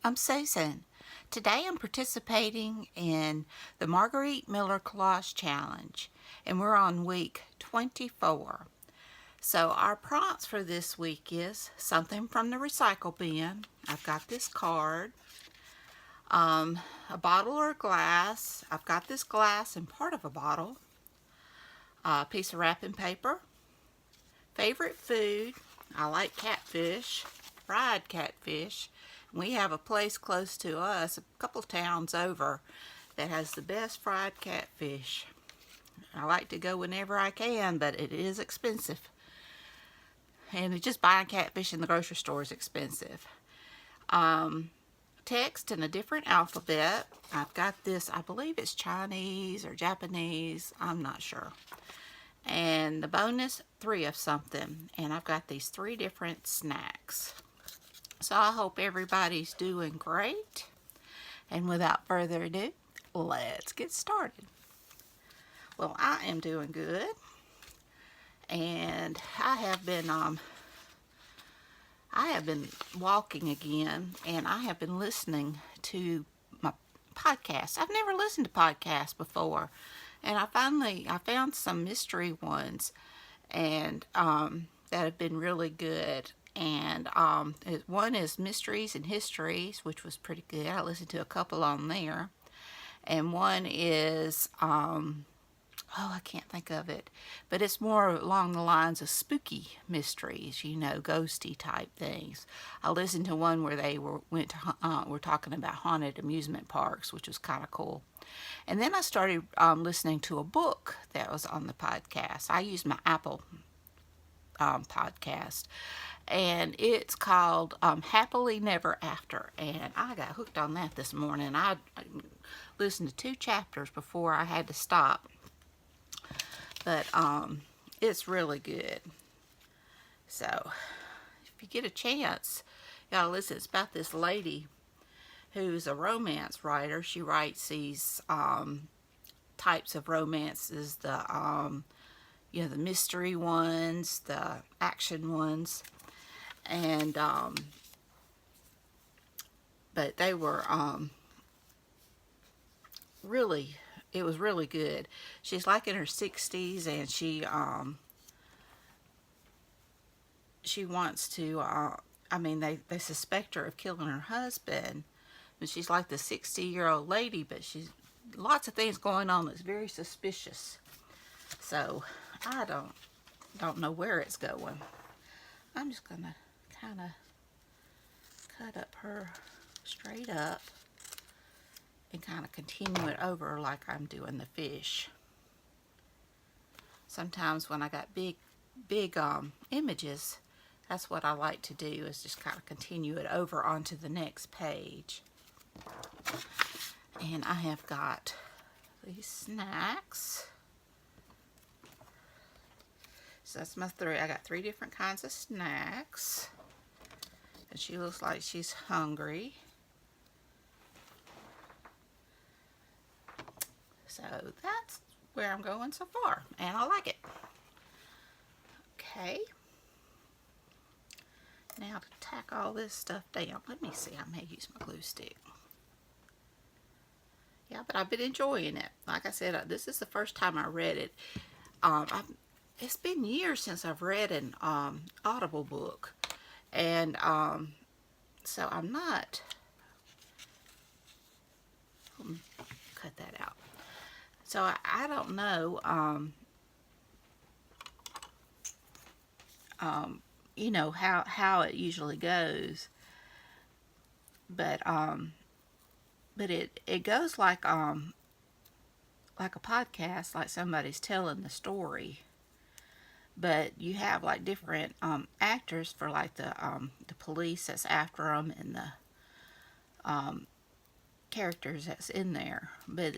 I'm Susan. Today I'm participating in the Margarete Miller Collage Challenge, and we're on week 24. So our prompts for this week is something from the recycle bin. I've got this card, a bottle or a glass. I've got this glass and part of a bottle, a piece of wrapping paper, favorite food. I like catfish, fried catfish. We have a place close to us, a couple towns over, that has the best fried catfish. I like to go whenever I can, but it is expensive. And just buying catfish in the grocery store is expensive. Text in a different alphabet. I've got this, I believe it's Chinese or Japanese, I'm not sure. And the bonus, 3 of something. And I've got these 3 different snacks. So I hope everybody's doing great. And without further ado, let's get started. Well, I am doing good. And I have been walking again, and I have been listening to my podcasts. I've never listened to podcasts before. And I found some mystery ones, and that have been really good. And one is Mysteries and Histories, which was pretty good. I listened to a couple on there. And one is, I can't think of it, but it's more along the lines of spooky mysteries, ghosty type things. I listened to one where they were talking about haunted amusement parks, which was kind of cool. And then I started listening to a book that was on the podcast. I used my Apple podcast, and it's called Happily Never After. And I got hooked on that this morning. I listened to 2 chapters before I had to stop. But it's really good. So if you get a chance, y'all listen. It's about this lady who's a romance writer. She writes these types of romances, the mystery ones, the action ones, and but they were really, it was really good. She's like in her 60s, and she wants to they suspect her of killing her husband. And she's like the 60-year-old lady, but she's lots of things going on that's very suspicious. So I don't know where it's going. I'm just gonna kind of cut up her straight up and kind of continue it over like I'm doing the fish. Sometimes when I got big images, that's what I like to do, is just kind of continue it over onto the next page. And I have got these snacks. So that's my 3. I got 3 different kinds of snacks. And she looks like she's hungry. So that's where I'm going so far, and I like it. Okay. Now to tack all this stuff down. Let me see, I may use my glue stick. Yeah, but I've been enjoying it. Like I said, this is the first time I read it. It's been years since I've read an Audible book, and so I'm not. Cut that out. So I don't know, how it usually goes, but it goes like a podcast, like somebody's telling the story, but you have like different actors for like the police that's after them, and the characters that's in there, but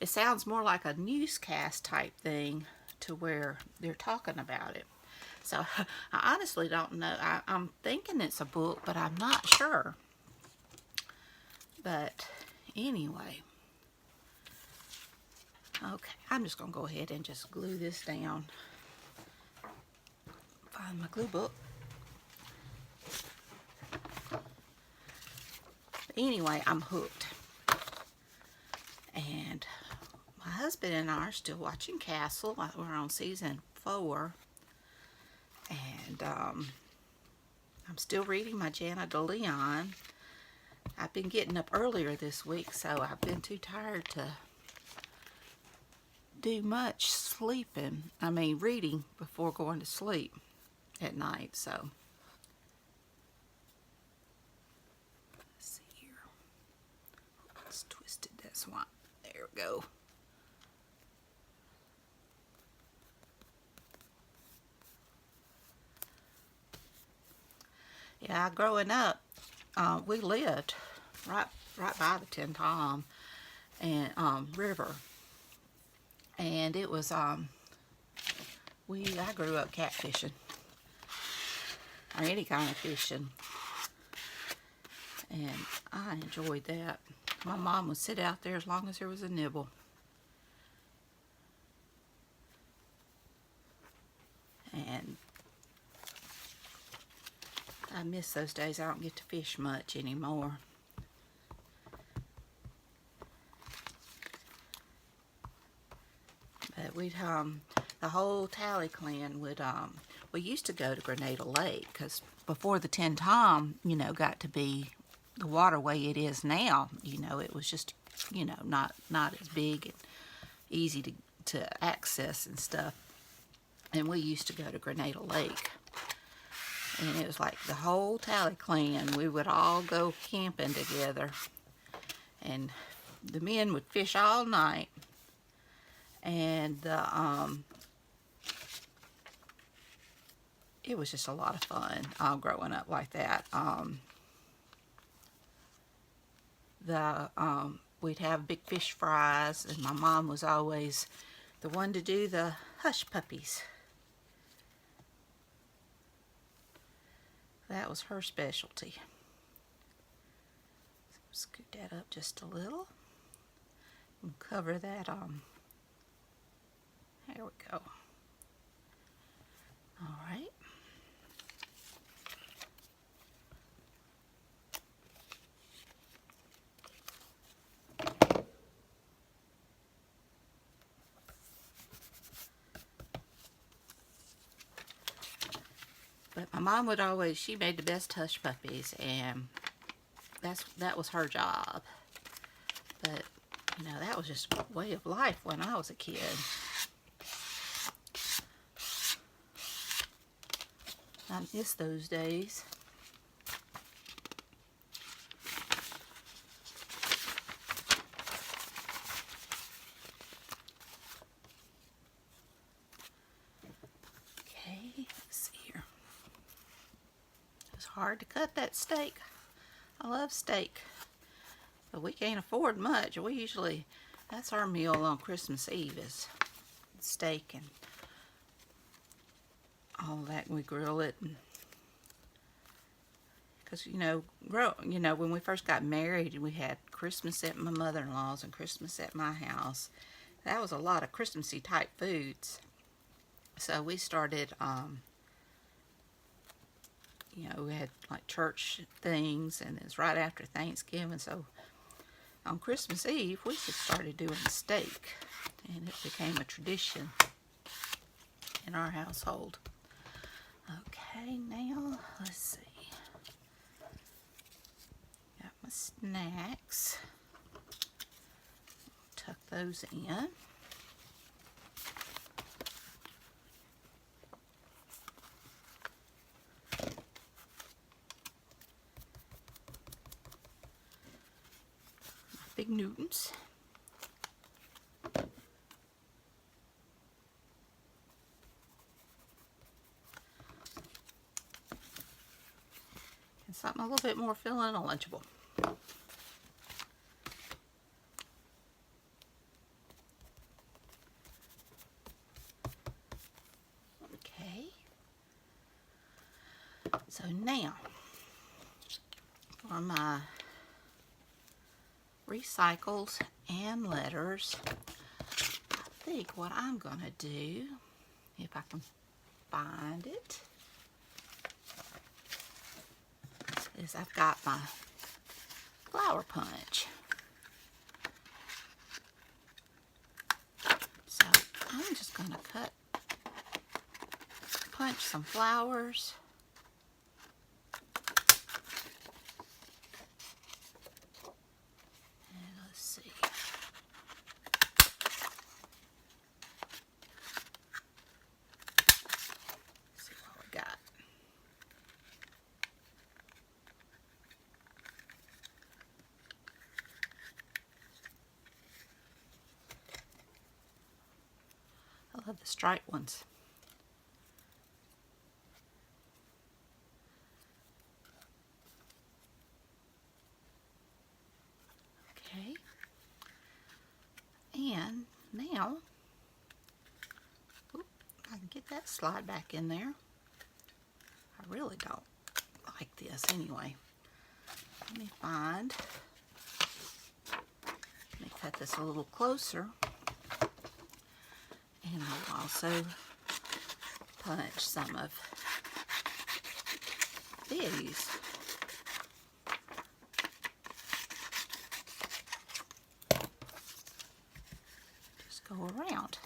it sounds more like a newscast type thing to where they're talking about it. So I honestly don't know. I'm thinking it's a book, but I'm not sure. But anyway, okay, I'm just gonna go ahead and just glue this down. Find my glue book. Anyway, I'm hooked. And my husband and I are still watching Castle. We're on season 4. And I'm still reading my Jana de Leon. I've been getting up earlier this week, so I've been too tired to do much reading before going to sleep at night. So let's see here. It's twisted this one. There we go. Yeah, growing up, we lived right by the Tin Tom and river, and it was I grew up catfishing or any kind of fishing, and I enjoyed that. My mom would sit out there as long as there was a nibble. And I miss those days. I don't get to fish much anymore. But we'd the whole Tally clan would we used to go to Grenada Lake, because before the Tin Tom, got to be the waterway it is now, it was just, not as big and easy to access and stuff. And we used to go to Grenada Lake. And it was like the whole Tally clan. We would all go camping together. And the men would fish all night. And it was just a lot of fun growing up like that. We'd have big fish fries, and my mom was always the one to do the hush puppies. That was her specialty. So scoot that up just a little and cover that there we go. All right. But my mom would always, she made the best hush puppies, and that was her job. But, that was just a way of life when I was a kid. I miss those days. Hard to cut that steak. I love steak, but we can't afford much. We usually, that's our meal on Christmas Eve, is steak and all that. And we grill it, because when we first got married, we had Christmas at my mother-in-law's and Christmas at my house. That was a lot of Christmassy type foods. So we started we had like church things, and it's right after Thanksgiving. So on Christmas Eve, we just started doing steak, and it became a tradition in our household. Okay, now let's see. Got my snacks. Tuck those in. Big Newtons. And something a little bit more filling and lunchable. Okay. So now, for my recycles and letters, I think what I'm gonna do, if I can find it, is I've got my flower punch. So I'm just going to punch some flowers. And let's see. See what we got. I love the striped ones. Okay. And now, I can get that slide back in there. I really don't like this anyway. Let me cut this a little closer. And I'll also punch some of these. Just go around.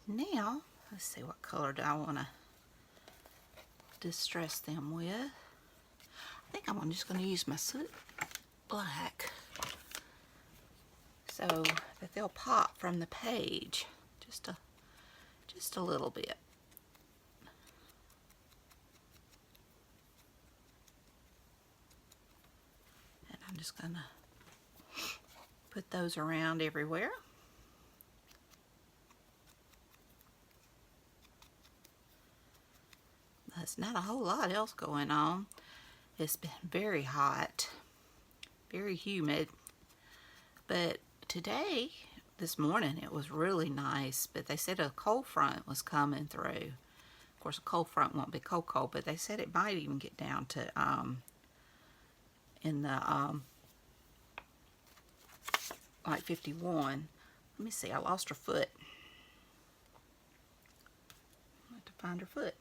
Now, let's see, what color do I want to distress them with? I think I'm just going to use my soot black so that they'll pop from the page just a little bit. And I'm just going to put those around everywhere. There's not a whole lot else going on. It's been very hot, very humid, but today, this morning, it was really nice, but they said a cold front was coming through. Of course, a cold front won't be cold, but they said it might even get down to, in the, like 51. Let me see, I lost her foot. I have to find her foot.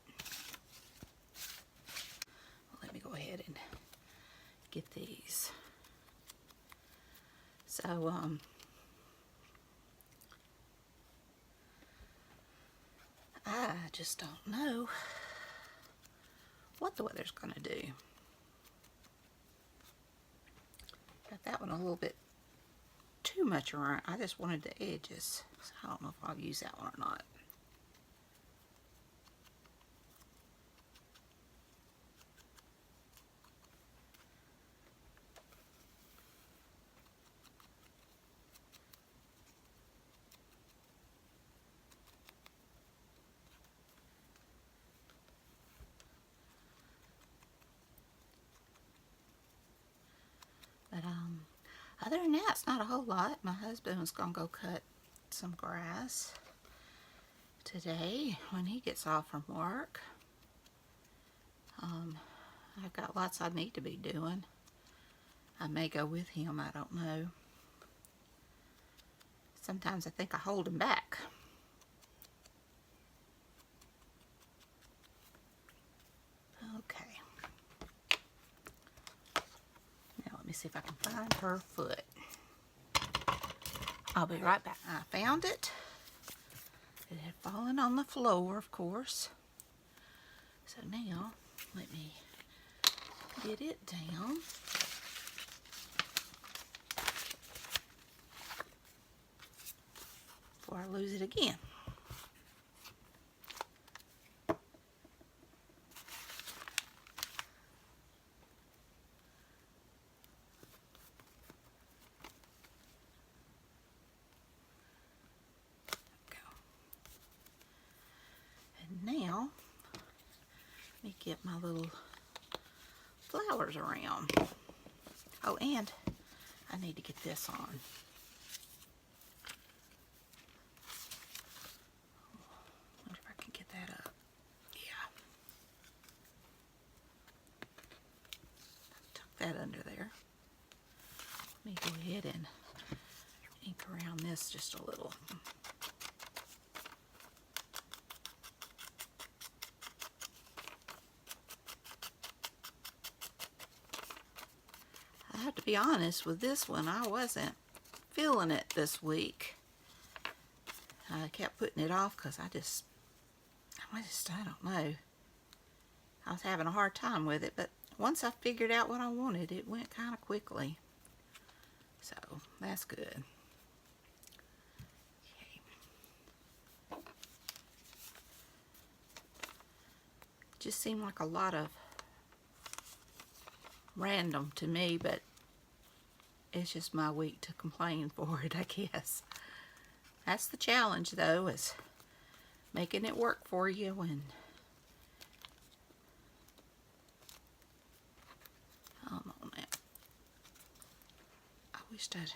Let me go ahead and get these. So, I just don't know what the weather's going to do. Got that one a little bit too much around. I just wanted the edges. So I don't know if I'll use that one or not. But other than that, it's not a whole lot. My husband was going to go cut some grass today when he gets off from work. I've got lots I need to be doing. I may go with him, I don't know. Sometimes I think I hold him back. Okay. Now let me see if I can find her foot. I'll be right back. I found it. It had fallen on the floor, of course. So now, let me get it down. Before I lose it again. Now, let me get my little flowers around. Oh, and I need to get this on. Wonder if I can get that up. Yeah. this just a little. I have to be honest with this one, I wasn't feeling it this week. I kept putting it off because I don't know. I was having a hard time with it, but once I figured out what I wanted, it went kind of quickly. So, that's good. Okay. Just seemed like a lot of random to me, but it's just my week to complain for it, I guess. That's the challenge, though, is making it work for you. And hold on now. I wished I'd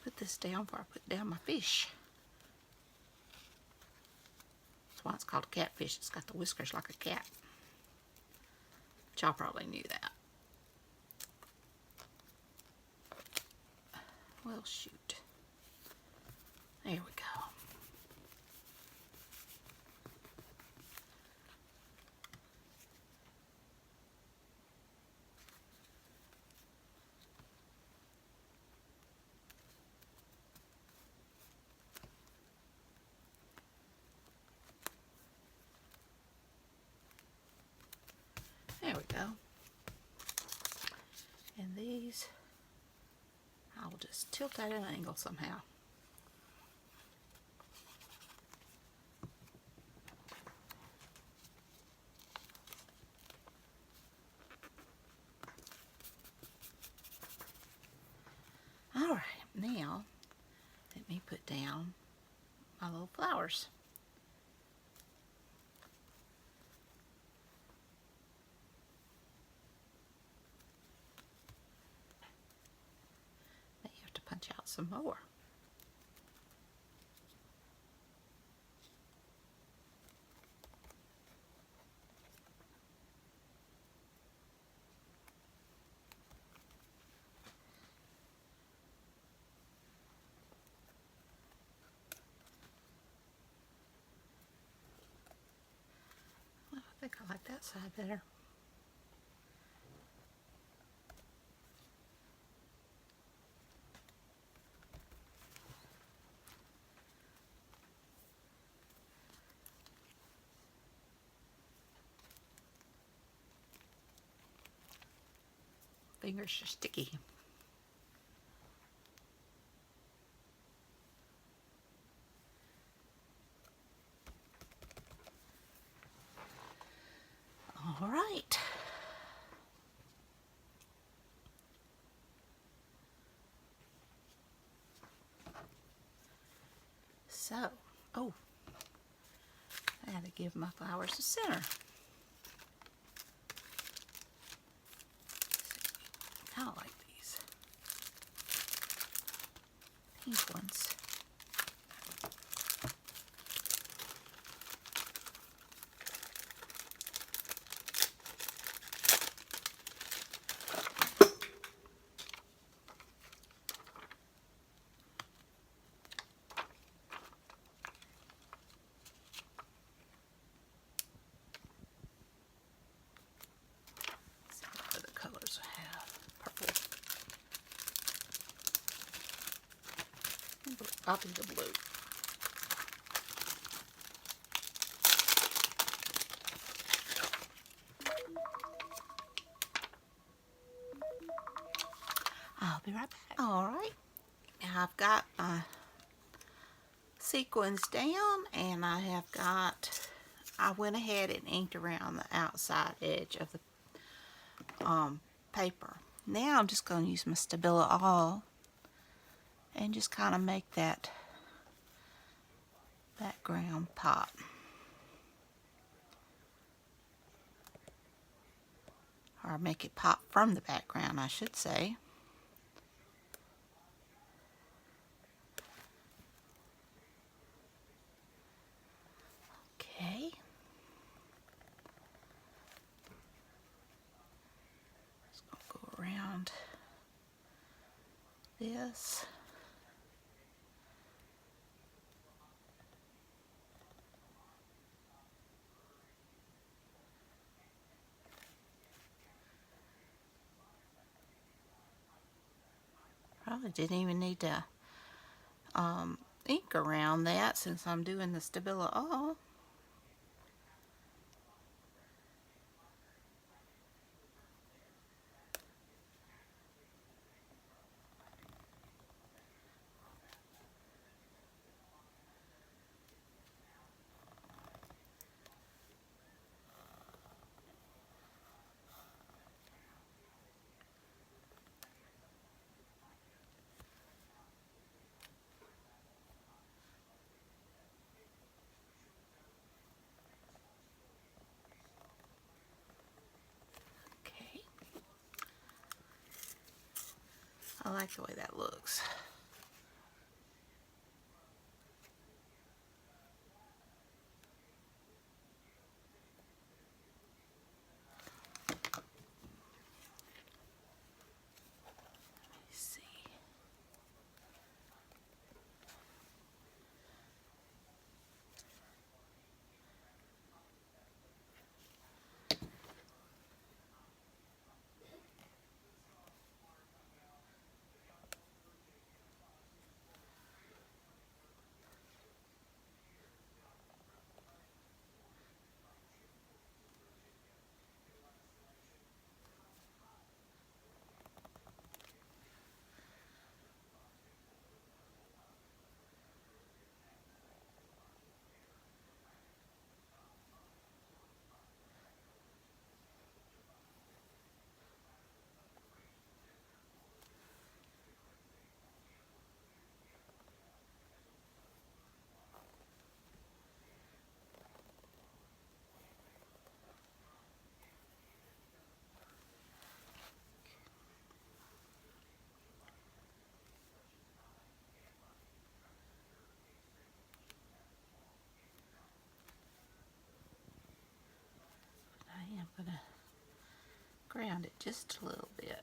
put this down before I put down my fish. That's why it's called a catfish. It's got the whiskers like a cat. But y'all probably knew that. Well, shoot. There we go. There we go. And these, I'll just tilt at an angle somehow. Alright, now let me put down my little flowers. Now you have to punch out some more. Well, I think I like that side better. Fingers are sticky. All right. So, oh, I had to give my flowers a center. I like these pink ones. See what other colors I have. Purple. I'll do the blue. I'll be right back. All right. Now I've got my sequins down, and I went ahead and inked around the outside edge of the paper. Now I'm just going to use my Stabilo All and just kind of make that background pop. Or make it pop from the background, I should say. Okay. Just going to go around this. probably didn't even need to ink around that since I'm doing the Stabilo all. Okay. I like the way that looks. Let's see. I am going to ground it just a little bit.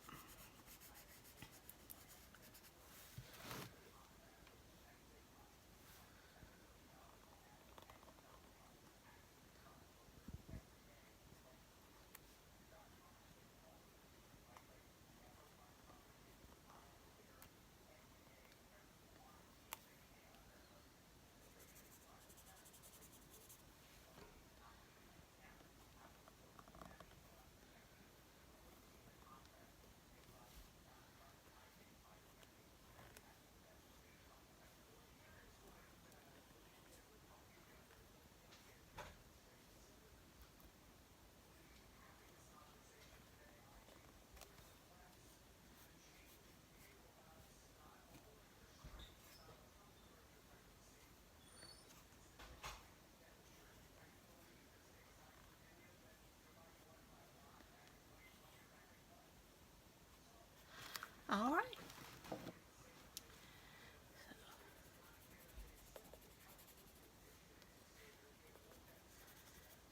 All right.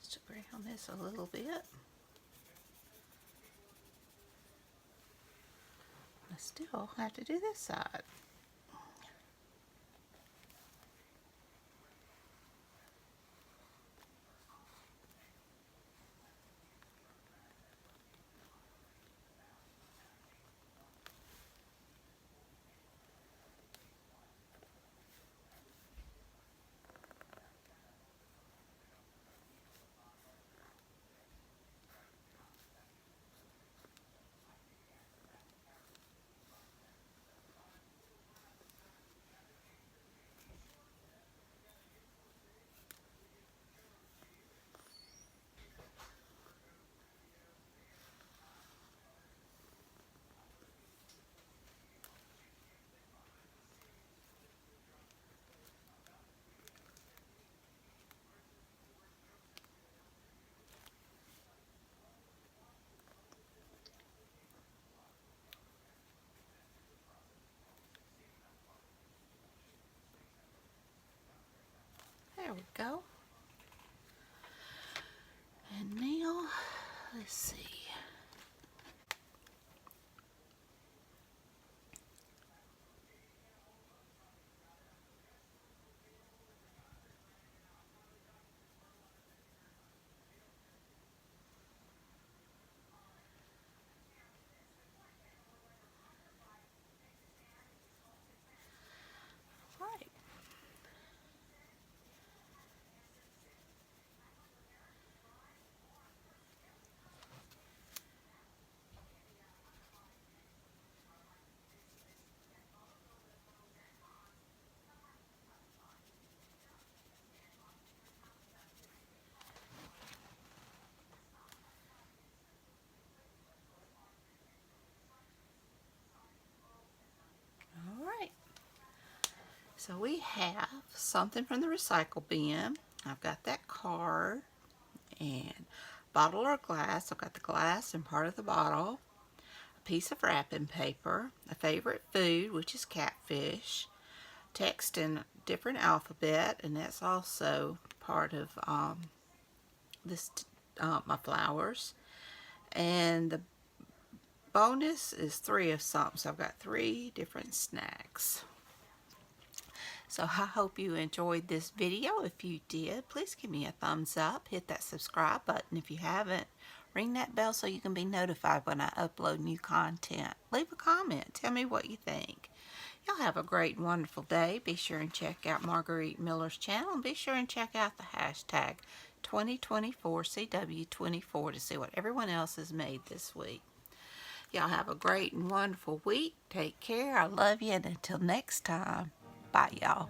Just ground this a little bit. I still have to do this side. There we go. And now, let's see. So we have something from the recycle bin. I've got that card, and bottle or glass. I've got the glass and part of the bottle, a piece of wrapping paper, a favorite food, which is catfish, text in different alphabet, and that's also part of my flowers. And the bonus is 3 of something, so I've got 3 different snacks. So I hope you enjoyed this video. If you did, please give me a thumbs up. Hit that subscribe button if you haven't. Ring that bell so you can be notified when I upload new content. Leave a comment. Tell me what you think. Y'all have a great and wonderful day. Be sure and check out Margarete Miller's channel. And be sure and check out the hashtag 2024CW24 to see what everyone else has made this week. Y'all have a great and wonderful week. Take care. I love you. And until next time, bye, y'all.